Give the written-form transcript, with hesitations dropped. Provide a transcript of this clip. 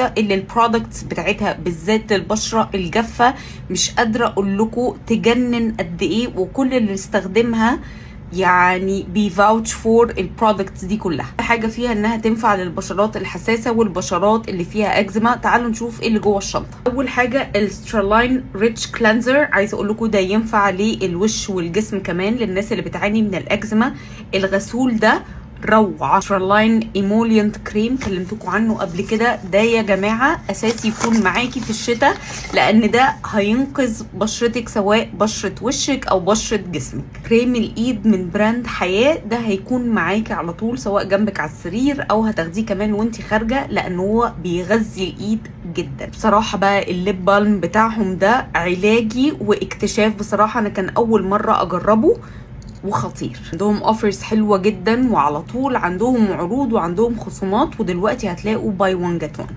اللي البرودكتس بتاعتها بالذات للبشره الجافه مش قادره اقول لكم تجنن قد ايه، وكل اللي استخدمها يعني بيفاوتش فور البرودكتس دي كلها. حاجه فيها انها تنفع للبشرات الحساسه والبشرات اللي فيها اكزيما. تعالوا نشوف ايه اللي جوه الشنطه. اول حاجه السترالاين ريتش كلانزر، عايزه اقول لكم ده ينفع للوش والجسم كمان للناس اللي بتعاني من الاكزيما. الغسول ده روعه. سترالاين ايمولينت كريم كلمتكم عنه قبل كده، ده يا جماعه اساسي يكون معاكي في الشتاء، لان ده هينقذ بشرتك سواء بشره وشك او بشره جسمك. كريم الايد من براند حياه، ده هيكون معاكي على طول سواء جنبك على السرير او هتاخديه كمان وانتي خارجه، لان هو بيغذي الايد جدا. بصراحه بقى الليب بالم بتاعهم ده علاجي واكتشاف، بصراحه انا كان اول مره اجربه وخطير. عندهم اوفرز حلوه جدا، وعلى طول عندهم عروض وعندهم خصومات، ودلوقتي هتلاقوا باي 1 جت 1.